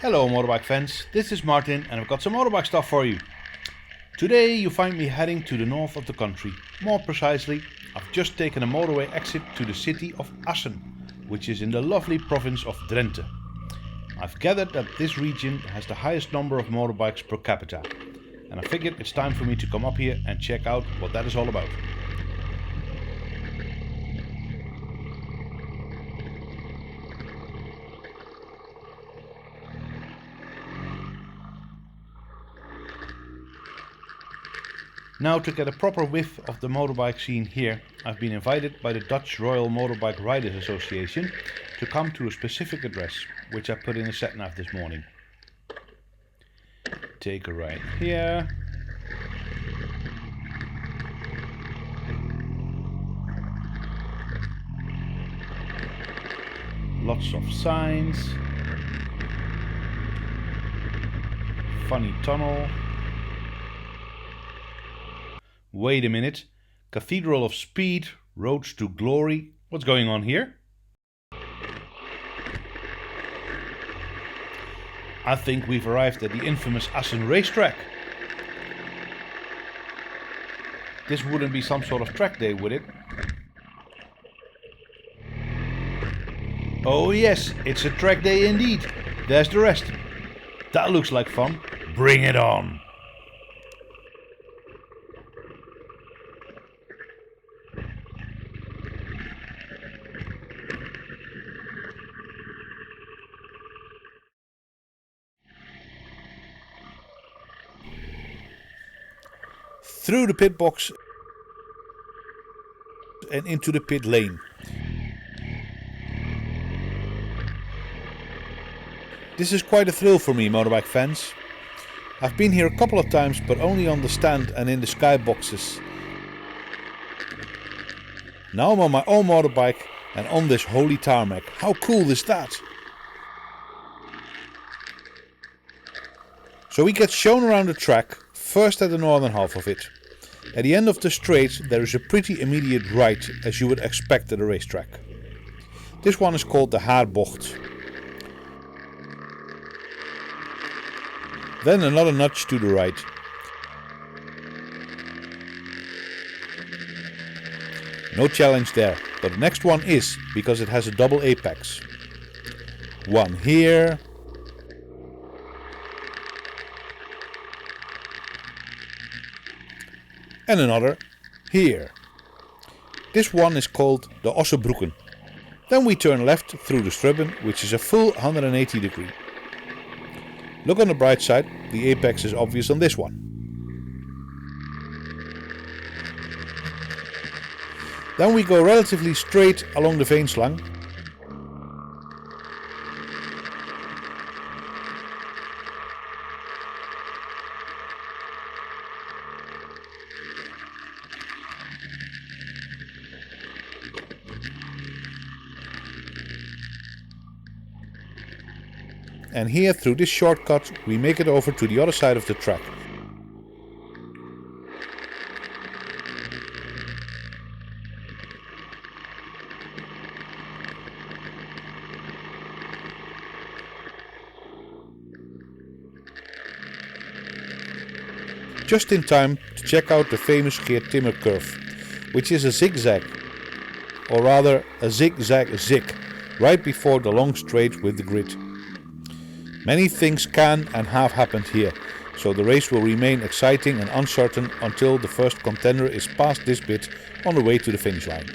Hello motorbike fans, this is Martin and I've got some motorbike stuff for you. Today you find me heading to the north of the country. More precisely, I've just taken a motorway exit to the city of Assen, which is in the lovely province of Drenthe. I've gathered that this region has the highest number of motorbikes per capita, and I figured it's time for me to come up here and check out what that is all about. Now, to get a proper whiff of the motorbike scene here, I've been invited by the Dutch Royal Motorbike Riders Association to come to a specific address, which I put in a sat-nav this morning. Take a ride here. Lots of signs. Funny tunnel. Wait a minute, Cathedral of Speed, Roads to Glory. What's going on here? I think we've arrived at the infamous Assen racetrack. This wouldn't be some sort of track day, would it? Oh yes, it's a track day indeed. There's the rest. That looks like fun. Bring it on! Through the pit box and into the pit lane. This is quite a thrill for me, motorbike fans. I've been here a couple of times, but only on the stand and in the sky boxes. Now I'm on my own motorbike and on this holy tarmac. How cool is that? So we get shown around the track, first at the northern half of it. At the end of the straight there is a pretty immediate right, as you would expect at a racetrack. This one is called the Hardboard. Then another nudge to the right. No challenge there, but the next one is, because it has a double apex. One here. And another here. This one is called the Ossebroeken. Then we turn left through the Strubben, which is a full 180 degree. Look on the bright side, the apex is obvious on this one. Then we go relatively straight along the Veenslang. And here, through this shortcut, we make it over to the other side of the track. Just in time to check out the famous Geert Timmer curve, which is a zigzag, or rather a zigzag-zig, right before the long straight with the grid. Many things can and have happened here, so the race will remain exciting and uncertain until the first contender is past this bit on the way to the finish line.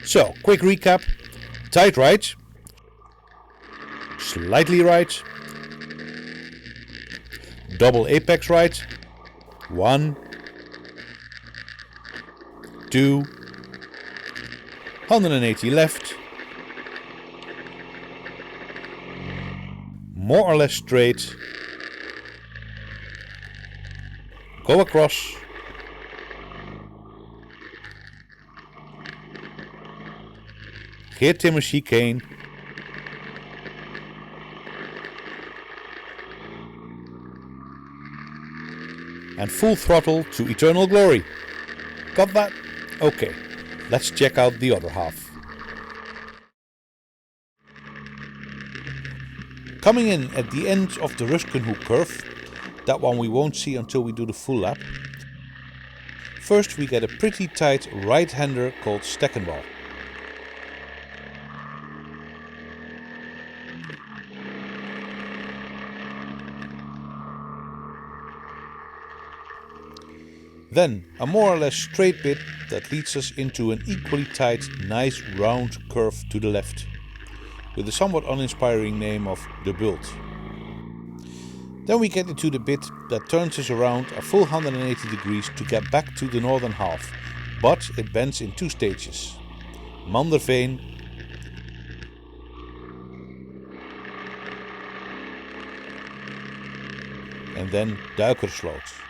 So, quick recap: tight right, slightly right, double apex right, 1, 2, 180 left, more or less straight, go across, Geert Timmer chicane, and full throttle to eternal glory. Got that? Okay, let's check out the other half. Coming in at the end of the Ruskenhoek curve, that one we won't see until we do the full lap. First we get a pretty tight right-hander called Stekkenbal. Then a more or less straight bit that leads us into an equally tight, nice round curve to the left, with the somewhat uninspiring name of the Bult. Then we get into the bit that turns us around a full 180 degrees to get back to the northern half, but it bends in two stages. Manderveen and then Duikersloot.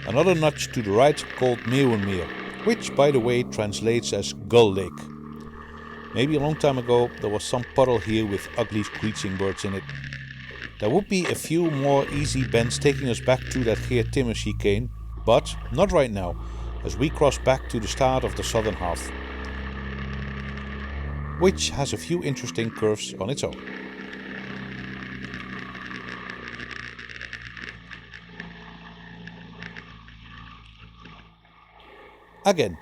Another notch to the right called Meeuwenmeer, which by the way translates as Gull Lake. Maybe a long time ago there was some puddle here with ugly screeching birds in it. There would be a few more easy bends taking us back to that Geert Timmer chicane, but not right now, as we cross back to the start of the southern half, which has a few interesting curves on its own. Again,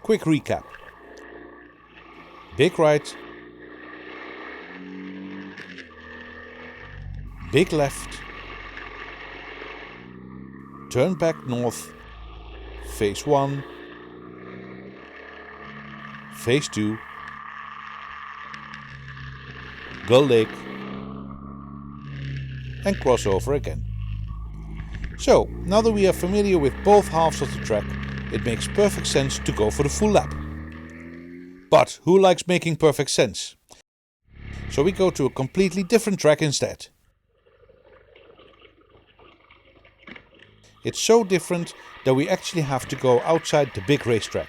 quick recap. Big right, big left, turn back north, phase 1, phase 2, Gull Lake, and crossover again. So, now that we are familiar with both halves of the track, it makes perfect sense to go for the full lap. But who likes making perfect sense? So we go to a completely different track instead. It's so different that we actually have to go outside the big racetrack.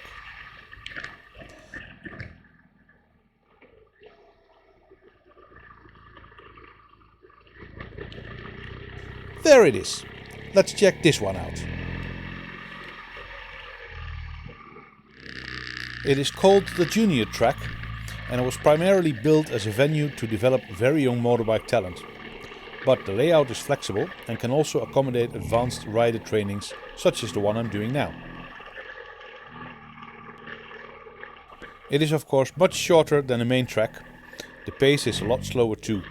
There it is. Let's check this one out. It is called the Junior Track and it was primarily built as a venue to develop very young motorbike talent. But the layout is flexible and can also accommodate advanced rider trainings such as the one I'm doing now. It is of course much shorter than the main track. The pace is a lot slower too,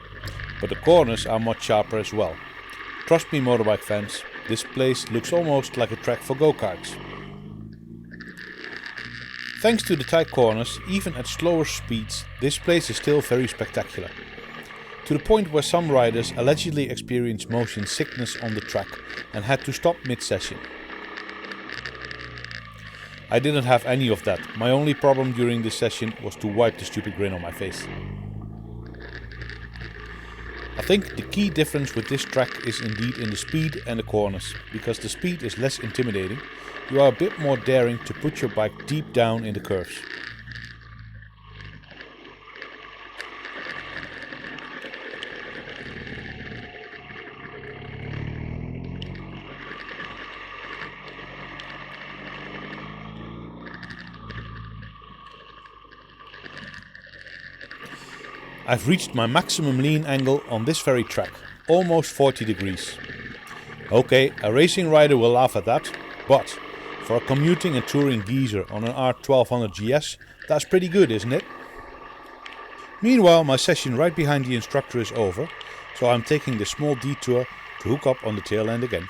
but the corners are much sharper as well. Trust me motorbike fans, this place looks almost like a track for go-karts. Thanks to the tight corners, even at slower speeds, this place is still very spectacular. To the point where some riders allegedly experienced motion sickness on the track and had to stop mid-session. I didn't have any of that. My only problem during this session was to wipe the stupid grin on my face. I think the key difference with this track is indeed in the speed and the corners, because the speed is less intimidating. You are a bit more daring to put your bike deep down in the curves. I've reached my maximum lean angle on this very track, almost 40 degrees. Okay, a racing rider will laugh at that, but for a commuting and touring geezer on an R1200 GS, that's pretty good, isn't it? Meanwhile, my session right behind the instructor is over, so I'm taking this small detour to hook up on the tail end again.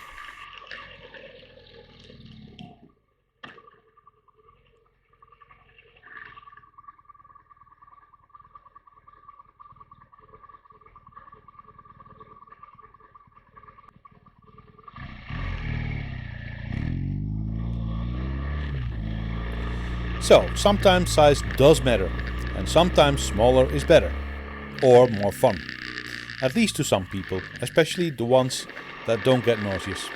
So, sometimes size does matter, and sometimes smaller is better, or more fun. At least to some people, especially the ones that don't get nauseous.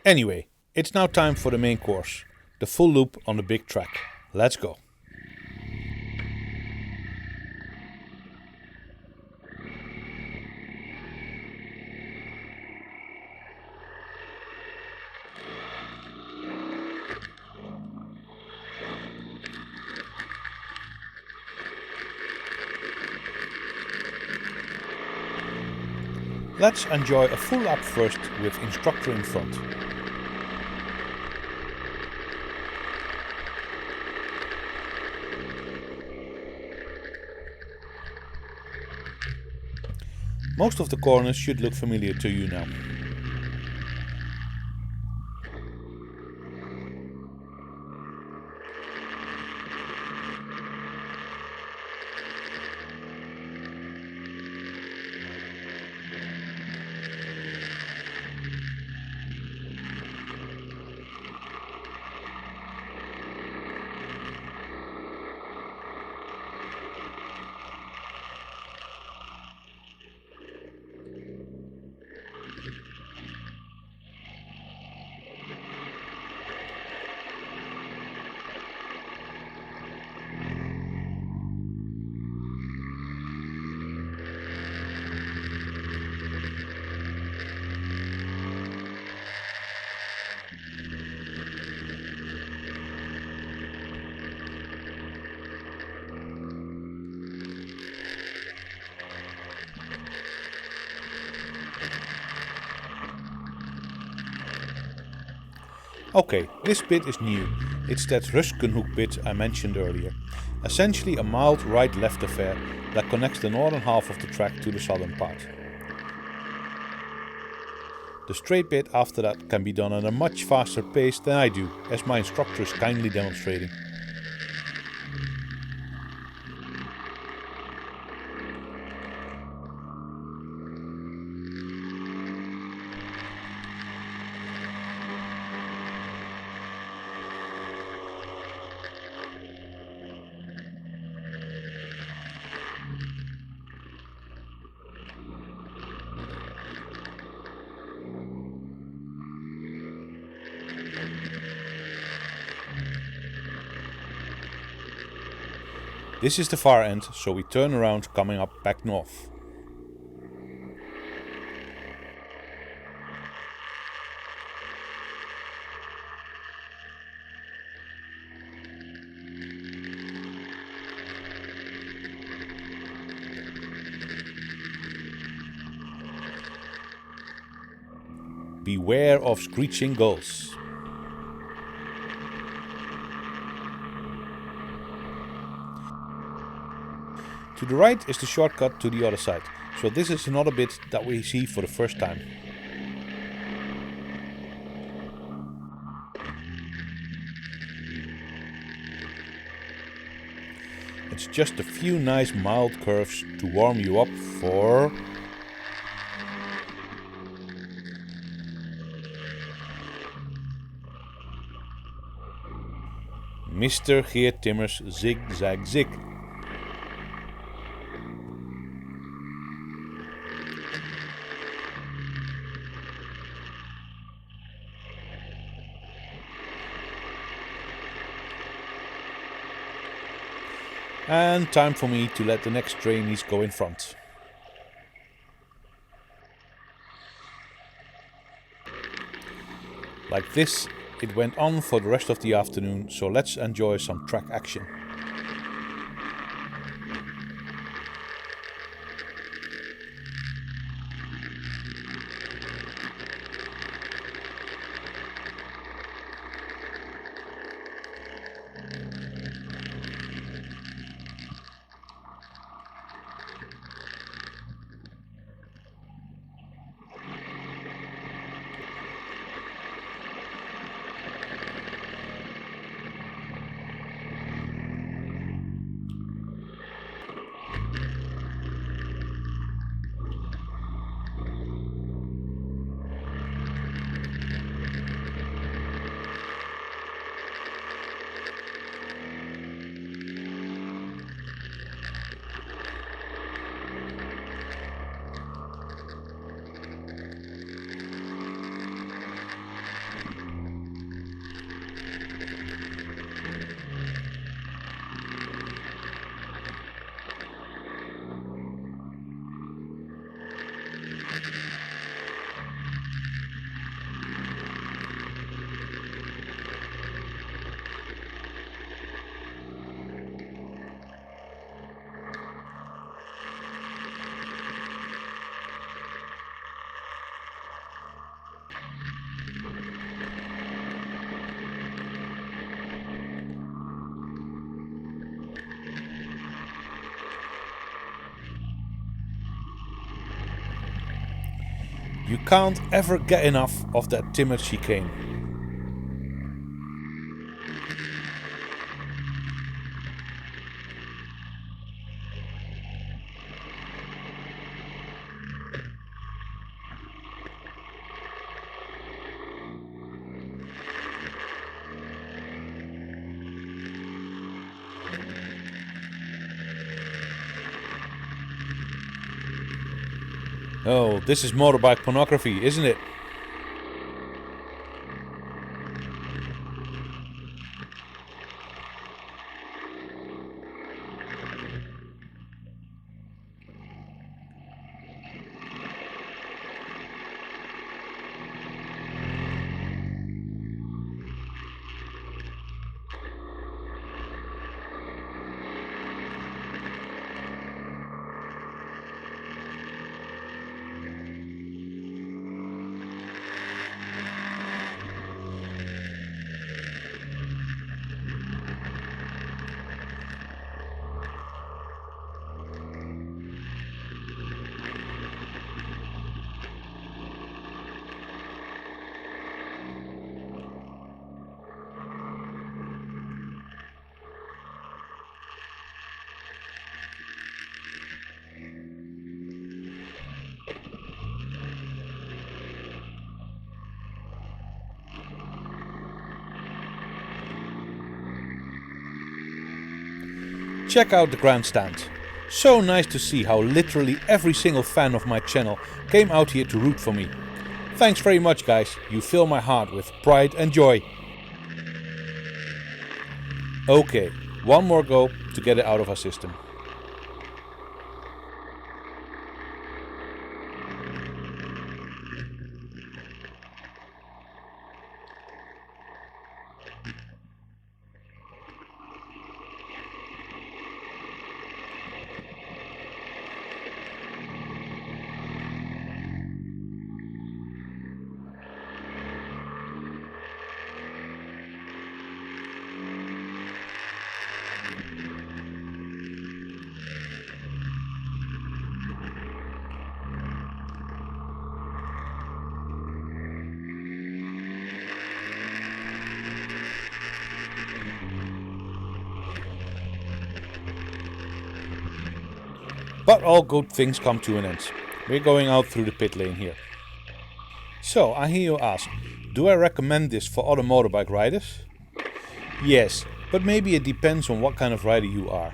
Anyway, it's now time for the main course, the full loop on the big track. Let's go. Let's enjoy a full lap first with instructor in front. Most of the corners should look familiar to you now. Okay, this bit is new. It's that Ruskenhoek bit I mentioned earlier. Essentially a mild right-left affair that connects the northern half of the track to the southern part. The straight bit after that can be done at a much faster pace than I do, as my instructor is kindly demonstrating. This is the far end, so we turn around coming up back north. Beware of screeching gulls. To the right is the shortcut to the other side, so this is another bit that we see for the first time. It's just a few nice mild curves to warm you up for Mr. Geert Timmer's Zig Zag Zig. And time for me to let the next trainees go in front. Like this, it went on for the rest of the afternoon, so let's enjoy some track action. You can't ever get enough of that timid chicane. Oh, this is motorbike pornography, isn't it? Check out the grandstand. So nice to see how literally every single fan of my channel came out here to root for me. Thanks very much, guys, you fill my heart with pride and joy. Okay, one more go to get it out of our system. But all good things come to an end. We're going out through the pit lane here. So, I hear you ask, do I recommend this for other motorbike riders? Yes, but maybe it depends on what kind of rider you are.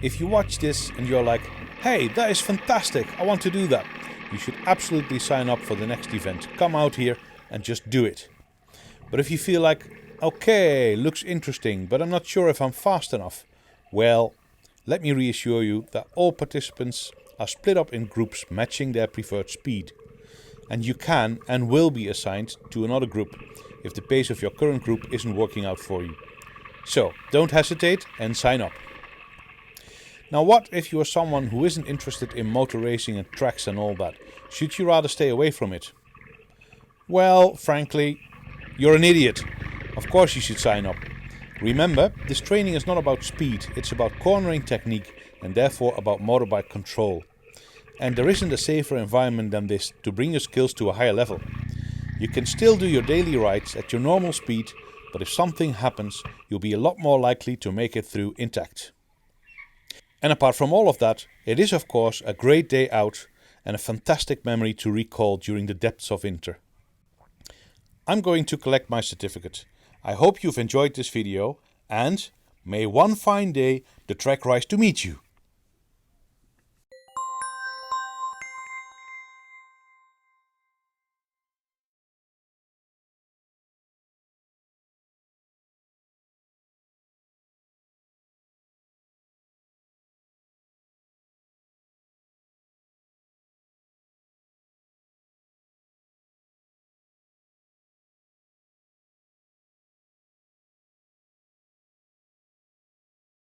If you watch this and you're like, hey, that is fantastic, I want to do that, you should absolutely sign up for the next event. Come out here and just do it. But if you feel like, okay, looks interesting, but I'm not sure if I'm fast enough, well, let me reassure you that all participants are split up in groups matching their preferred speed. And you can and will be assigned to another group if the pace of your current group isn't working out for you. So, don't hesitate and sign up. Now, what if you are someone who isn't interested in motor racing and tracks and all that? Should you rather stay away from it? Well, frankly, you're an idiot. Of course you should sign up. Remember, this training is not about speed, it's about cornering technique and therefore about motorbike control. And there isn't a safer environment than this to bring your skills to a higher level. You can still do your daily rides at your normal speed, but if something happens, you'll be a lot more likely to make it through intact. And apart from all of that, it is of course a great day out and a fantastic memory to recall during the depths of winter. I'm going to collect my certificate. I hope you've enjoyed this video and may one fine day the track rise to meet you.